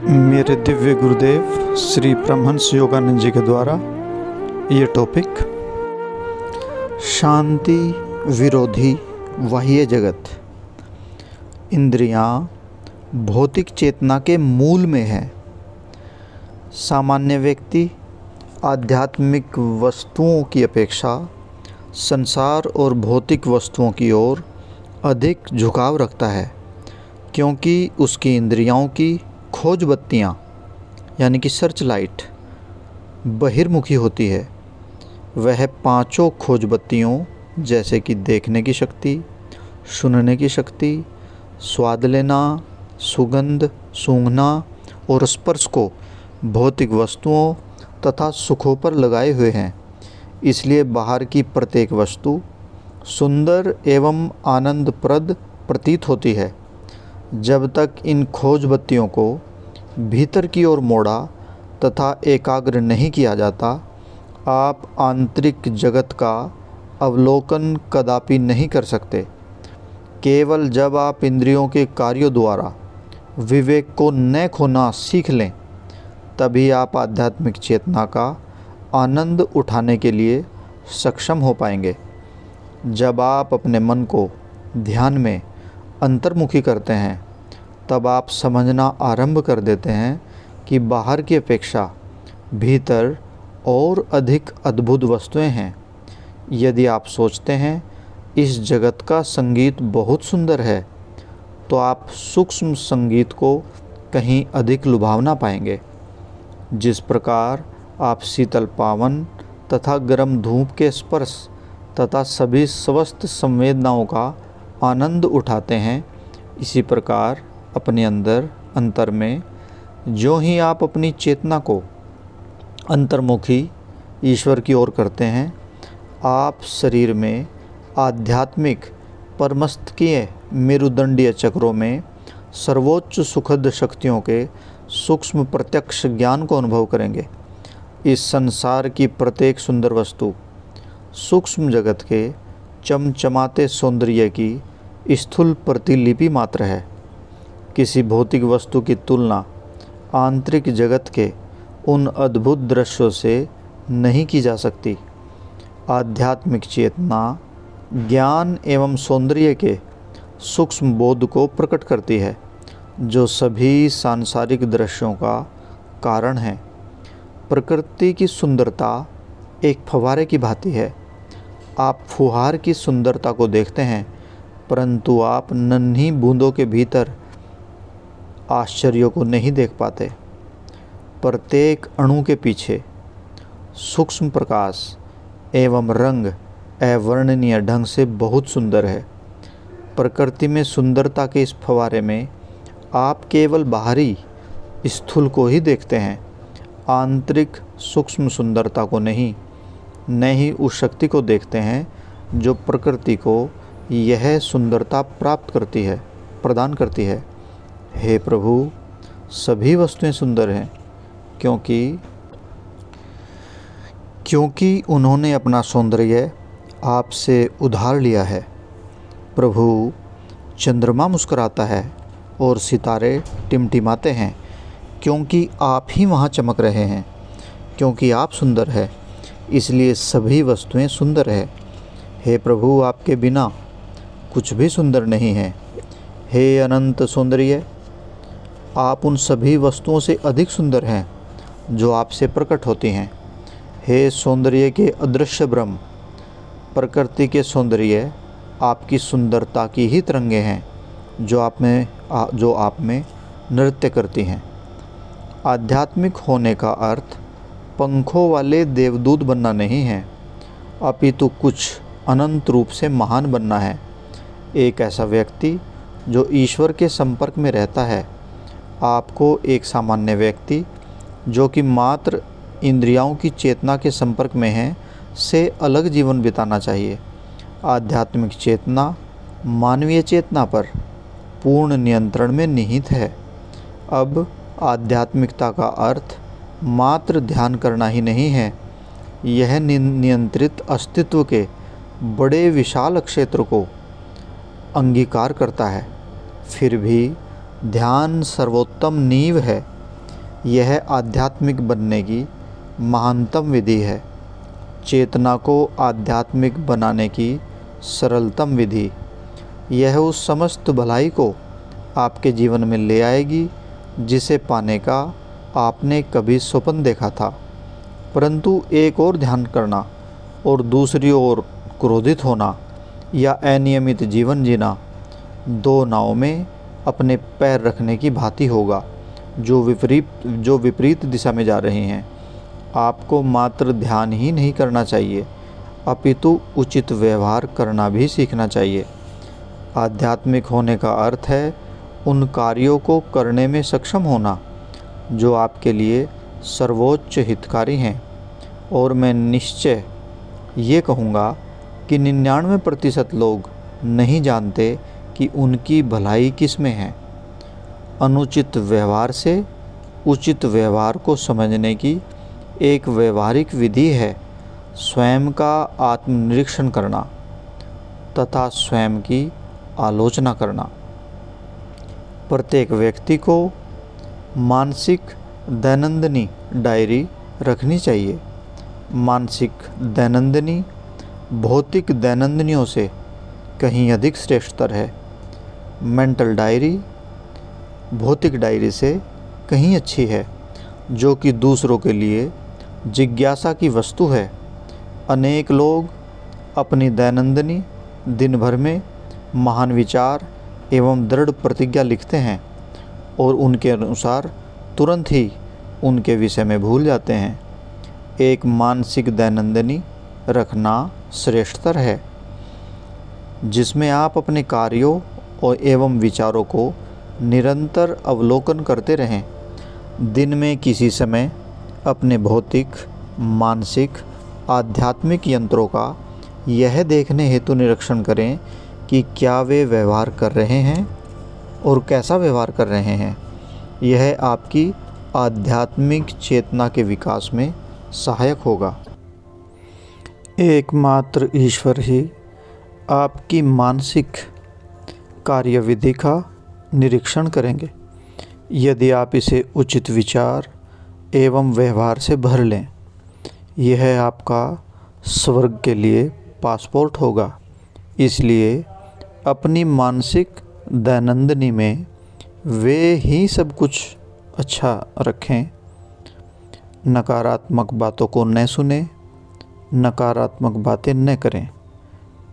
मेरे दिव्य गुरुदेव श्री परमहंस योगानंद जी के द्वारा ये टॉपिक शांति विरोधी बाह्य जगत। इंद्रियां भौतिक चेतना के मूल में है। सामान्य व्यक्ति आध्यात्मिक वस्तुओं की अपेक्षा संसार और भौतिक वस्तुओं की ओर अधिक झुकाव रखता है, क्योंकि उसकी इंद्रियों की खोज बत्तियाँ यानी कि सर्च लाइट बहिर्मुखी होती है। वह पांचों खोज बत्तियों जैसे कि देखने की शक्ति, सुनने की शक्ति, स्वाद लेना, सुगंध सूंघना और स्पर्श को भौतिक वस्तुओं तथा सुखों पर लगाए हुए हैं। इसलिए बाहर की प्रत्येक वस्तु सुंदर एवं आनंदप्रद प्रतीत होती है। जब तक इन खोज बत्तियों को भीतर की ओर मोड़ा तथा एकाग्र नहीं किया जाता, आप आंतरिक जगत का अवलोकन कदापि नहीं कर सकते। केवल जब आप इंद्रियों के कार्यों द्वारा विवेक को न खोना सीख लें, तभी आप आध्यात्मिक चेतना का आनंद उठाने के लिए सक्षम हो पाएंगे। जब आप अपने मन को ध्यान में अंतर्मुखी करते हैं, तब आप समझना आरंभ कर देते हैं कि बाहर की अपेक्षा भीतर और अधिक अद्भुत वस्तुएं हैं। यदि आप सोचते हैं इस जगत का संगीत बहुत सुंदर है, तो आप सूक्ष्म संगीत को कहीं अधिक लुभावना पाएंगे। जिस प्रकार आप शीतल पावन तथा गर्म धूप के स्पर्श तथा सभी स्वस्थ संवेदनाओं का आनंद उठाते हैं, इसी प्रकार अपने अंतर में जो ही आप अपनी चेतना को अंतर्मुखी ईश्वर की ओर करते हैं, आप शरीर में आध्यात्मिक परमस्तकीय मेरुदंडीय चक्रों में सर्वोच्च सुखद शक्तियों के सूक्ष्म प्रत्यक्ष ज्ञान को अनुभव करेंगे। इस संसार की प्रत्येक सुंदर वस्तु सूक्ष्म जगत के चमचमाते सौंदर्य की स्थूल प्रतिलिपि मात्र है। किसी भौतिक वस्तु की तुलना आंतरिक जगत के उन अद्भुत दृश्यों से नहीं की जा सकती। आध्यात्मिक चेतना ज्ञान एवं सौंदर्य के सूक्ष्म बोध को प्रकट करती है, जो सभी सांसारिक दृश्यों का कारण है। प्रकृति की सुंदरता एक फव्वारे की भांति है। आप फुहार की सुंदरता को देखते हैं, परंतु आप नन्ही बूंदों के भीतर आश्चर्यों को नहीं देख पाते। प्रत्येक अणु के पीछे सूक्ष्म प्रकाश एवं रंग अवर्णनीय ढंग से बहुत सुंदर है। प्रकृति में सुंदरता के इस फव्वारे में आप केवल बाहरी स्थूल को ही देखते हैं, आंतरिक सूक्ष्म सुंदरता को नहीं, न ही उस शक्ति को देखते हैं जो प्रकृति को यह सुंदरता प्रदान करती है। हे प्रभु, सभी वस्तुएं सुंदर हैं, क्योंकि उन्होंने अपना सौंदर्य आपसे उधार लिया है। प्रभु, चंद्रमा मुस्कुराता है और सितारे टिमटिमाते हैं, क्योंकि आप ही वहाँ चमक रहे हैं। क्योंकि आप सुंदर है, इसलिए सभी वस्तुएं सुंदर है। हे प्रभु, आपके बिना कुछ भी सुंदर नहीं है। हे अनंत सौंदर्य, आप उन सभी वस्तुओं से अधिक सुंदर हैं जो आपसे प्रकट होती हैं। हे सौंदर्य के अदृश्य ब्रह्म, प्रकृति के सौंदर्य आपकी सुंदरता की ही तरंगे हैं जो आप में नृत्य करती हैं। आध्यात्मिक होने का अर्थ पंखों वाले देवदूत बनना नहीं है, अपितु कुछ अनंत रूप से महान बनना है। एक ऐसा व्यक्ति जो ईश्वर के संपर्क में रहता है। आपको एक सामान्य व्यक्ति जो कि मात्र इंद्रियों की चेतना के संपर्क में है से अलग जीवन बिताना चाहिए। आध्यात्मिक चेतना मानवीय चेतना पर पूर्ण नियंत्रण में निहित है। अब आध्यात्मिकता का अर्थ मात्र ध्यान करना ही नहीं है, यह नियंत्रित अस्तित्व के बड़े विशाल क्षेत्र को अंगीकार करता है। फिर भी ध्यान सर्वोत्तम नींव है यह आध्यात्मिक बनने की महानतम विधि है। चेतना को आध्यात्मिक बनाने की सरलतम विधि। यह उस समस्त भलाई को आपके जीवन में ले आएगी जिसे पाने का आपने कभी स्वप्न देखा था। परंतु एक और ध्यान करना और दूसरी ओर क्रोधित होना या अनियमित जीवन जीना दो नाव में अपने पैर रखने की भांति होगा जो विपरीत दिशा में जा रही हैं। आपको मात्र ध्यान ही नहीं करना चाहिए अपितु उचित व्यवहार करना भी सीखना चाहिए। आध्यात्मिक होने का अर्थ है उन कार्यों को करने में सक्षम होना जो आपके लिए सर्वोच्च हितकारी हैं। और मैं निश्चय ये कहूँगा कि 99% लोग नहीं जानते कि उनकी भलाई किस में है। अनुचित व्यवहार से उचित व्यवहार को समझने की एक व्यवहारिक विधि है स्वयं का आत्मनिरीक्षण करना तथा स्वयं की आलोचना करना। प्रत्येक व्यक्ति को मानसिक दैनंदिनी डायरी रखनी चाहिए। मानसिक दैनंदिनी भौतिक दैनंदिनियों से कहीं अधिक श्रेष्ठतर है। मेंटल डायरी भौतिक डायरी से कहीं अच्छी है, जो कि दूसरों के लिए जिज्ञासा की वस्तु है। अनेक लोग अपनी दैनंदिनी दिन भर में महान विचार एवं दृढ़ प्रतिज्ञा लिखते हैं और उनके अनुसार तुरंत ही उनके विषय में भूल जाते हैं। एक मानसिक दैनंदिनी रखना श्रेष्ठतर है जिसमें आप अपने कार्यों और एवं विचारों को निरंतर अवलोकन करते रहें। दिन में किसी समय अपने भौतिक, मानसिक, आध्यात्मिक यंत्रों का यह देखने हेतु निरीक्षण करें कि क्या वे व्यवहार कर रहे हैं और कैसा व्यवहार कर रहे हैं। यह आपकी आध्यात्मिक चेतना के विकास में सहायक होगा। एकमात्र ईश्वर ही आपकी मानसिक कार्यविधि का निरीक्षण करेंगे। यदि आप इसे उचित विचार एवं व्यवहार से भर लें, यह आपका स्वर्ग के लिए पासपोर्ट होगा। इसलिए अपनी मानसिक दैनंदिनी में वे ही सब कुछ अच्छा रखें। नकारात्मक बातों को न सुने, नकारात्मक बातें न करें,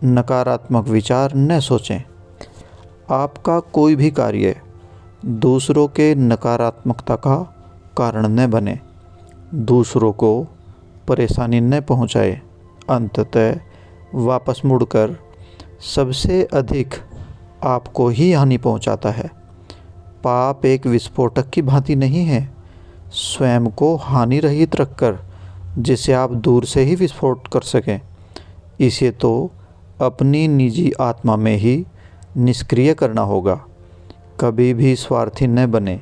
नकारात्मक विचार न सोचें। आपका कोई भी कार्य दूसरों के नकारात्मकता का कारण न बने, दूसरों को परेशानी न पहुंचाए। अंततः वापस मुड़कर सबसे अधिक आपको ही हानि पहुंचाता है। पाप एक विस्फोटक की भांति नहीं है स्वयं को हानि रहित रखकर जिसे आप दूर से ही विस्फोट कर सकें, इसे तो अपनी निजी आत्मा में ही निष्क्रिय करना होगा। कभी भी स्वार्थी न बने,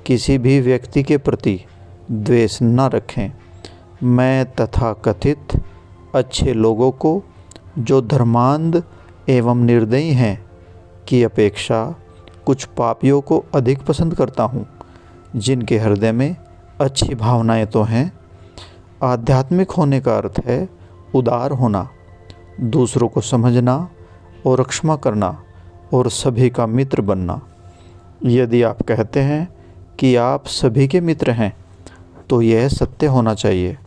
किसी भी व्यक्ति के प्रति द्वेष न रखें। मैं तथाकथित अच्छे लोगों को जो धर्मांध एवं निर्दयी हैं की अपेक्षा कुछ पापियों को अधिक पसंद करता हूँ, जिनके हृदय में अच्छी भावनाएं तो हैं। आध्यात्मिक होने का अर्थ है उदार होना, दूसरों को समझना और क्षमा करना और सभी का मित्र बनना। यदि आप कहते हैं कि आप सभी के मित्र हैं तो यह सत्य होना चाहिए।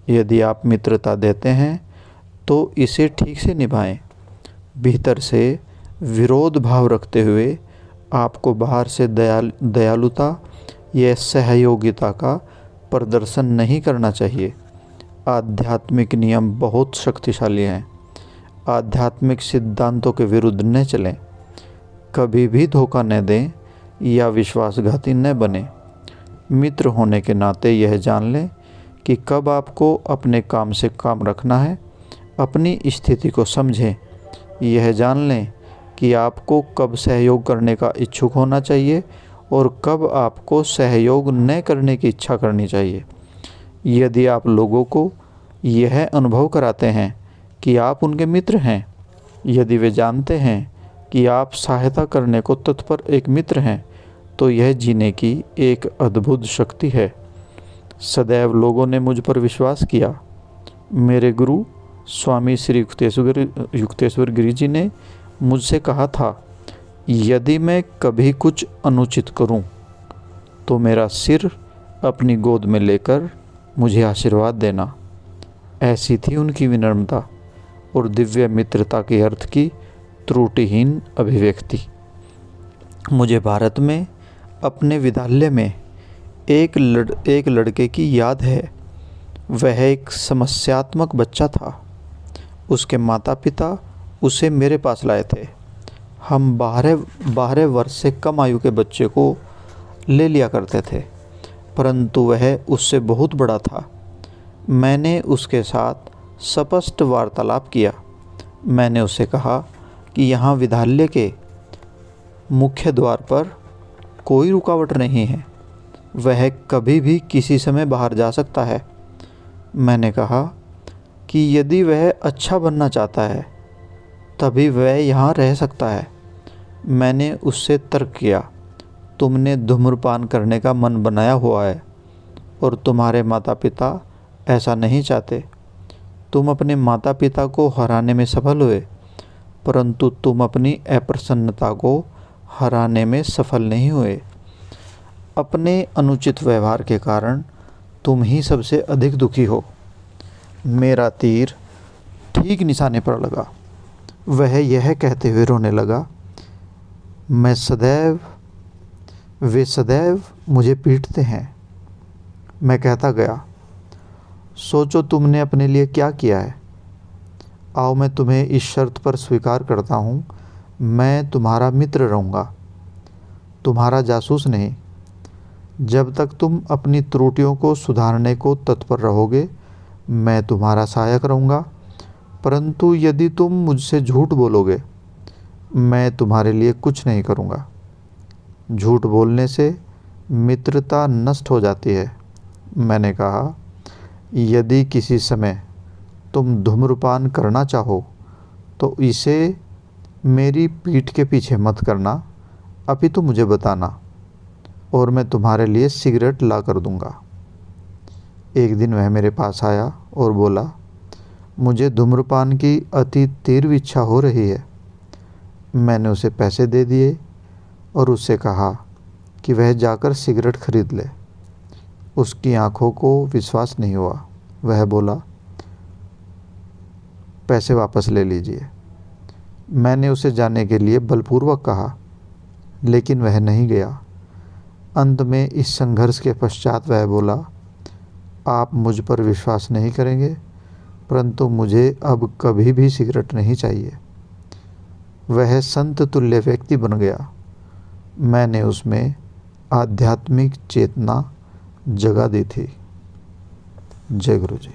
यदि आप मित्रता देते हैं तो इसे ठीक से निभाएं। भीतर से विरोध भाव रखते हुए आपको बाहर से दयालुता या सहयोगिता का प्रदर्शन नहीं करना चाहिए। आध्यात्मिक नियम बहुत शक्तिशाली हैं। आध्यात्मिक सिद्धांतों के विरुद्ध न चलें, कभी भी धोखा न दें या विश्वासघाती न बने। मित्र होने के नाते यह जान लें कि कब आपको अपने काम से काम रखना है। अपनी स्थिति को समझें। यह जान लें कि आपको कब सहयोग करने का इच्छुक होना चाहिए और कब आपको सहयोग न करने की इच्छा करनी चाहिए। यदि आप लोगों को यह अनुभव कराते हैं कि आप उनके मित्र हैं, यदि वे जानते हैं कि आप सहायता करने को तत्पर एक मित्र हैं, तो यह जीने की एक अद्भुत शक्ति है। सदैव लोगों ने मुझ पर विश्वास किया। मेरे गुरु स्वामी श्री युक्तेश्वर गिरि जी ने मुझसे कहा था, यदि मैं कभी कुछ अनुचित करूं, तो मेरा सिर अपनी गोद में लेकर मुझे आशीर्वाद देना। ऐसी थी उनकी विनम्रता और दिव्य मित्रता के अर्थ की त्रुटिहीन अभिव्यक्ति। मुझे भारत में अपने विद्यालय में एक लड़के की याद है। वह एक समस्यात्मक बच्चा था। उसके माता पिता उसे मेरे पास लाए थे। हम 12 वर्ष से कम आयु के बच्चे को ले लिया करते थे, परंतु वह उससे बहुत बड़ा था। मैंने उसके साथ स्पष्ट वार्तालाप किया। मैंने उसे कहा कि यहाँ विद्यालय के मुख्य द्वार पर कोई रुकावट नहीं है, वह कभी भी किसी समय बाहर जा सकता है। मैंने कहा कि यदि वह अच्छा बनना चाहता है तभी वह यहाँ रह सकता है। मैंने उससे तर्क किया, तुमने धूम्रपान करने का मन बनाया हुआ है और तुम्हारे माता पिता ऐसा नहीं चाहते। तुम अपने माता पिता को हराने में सफल हुए, परंतु तुम अपनी अप्रसन्नता को हराने में सफल नहीं हुए। अपने अनुचित व्यवहार के कारण तुम ही सबसे अधिक दुखी हो। मेरा तीर ठीक निशाने पर लगा। वह यह कहते हुए रोने लगा, वे सदैव मुझे पीटते हैं। मैं कहता गया, सोचो तुमने अपने लिए क्या किया है। आओ मैं तुम्हें इस शर्त पर स्वीकार करता हूँ, मैं तुम्हारा मित्र रहूँगा, तुम्हारा जासूस नहीं। जब तक तुम अपनी त्रुटियों को सुधारने को तत्पर रहोगे, मैं तुम्हारा सहायक रहूँगा, परंतु यदि तुम मुझसे झूठ बोलोगे, मैं तुम्हारे लिए कुछ नहीं करूँगा। झूठ बोलने से मित्रता नष्ट हो जाती है। मैंने कहा, यदि किसी समय तुम धूम्रपान करना चाहो तो इसे मेरी पीठ के पीछे मत करना, अपितु मुझे बताना और मैं तुम्हारे लिए सिगरेट ला कर दूँगा। एक दिन वह मेरे पास आया और बोला, मुझे धूम्रपान की अति तीव्र इच्छा हो रही है। मैंने उसे पैसे दे दिए और उससे कहा कि वह जाकर सिगरेट खरीद ले। उसकी आंखों को विश्वास नहीं हुआ। वह बोला, पैसे वापस ले लीजिए। मैंने उसे जाने के लिए बलपूर्वक कहा, लेकिन वह नहीं गया। अंत में इस संघर्ष के पश्चात वह बोला, आप मुझ पर विश्वास नहीं करेंगे, परंतु मुझे अब कभी भी सिगरेट नहीं चाहिए। वह संत तुल्य व्यक्ति बन गया। मैंने उसमें आध्यात्मिक चेतना जगा दी थी। जय गुरु जी।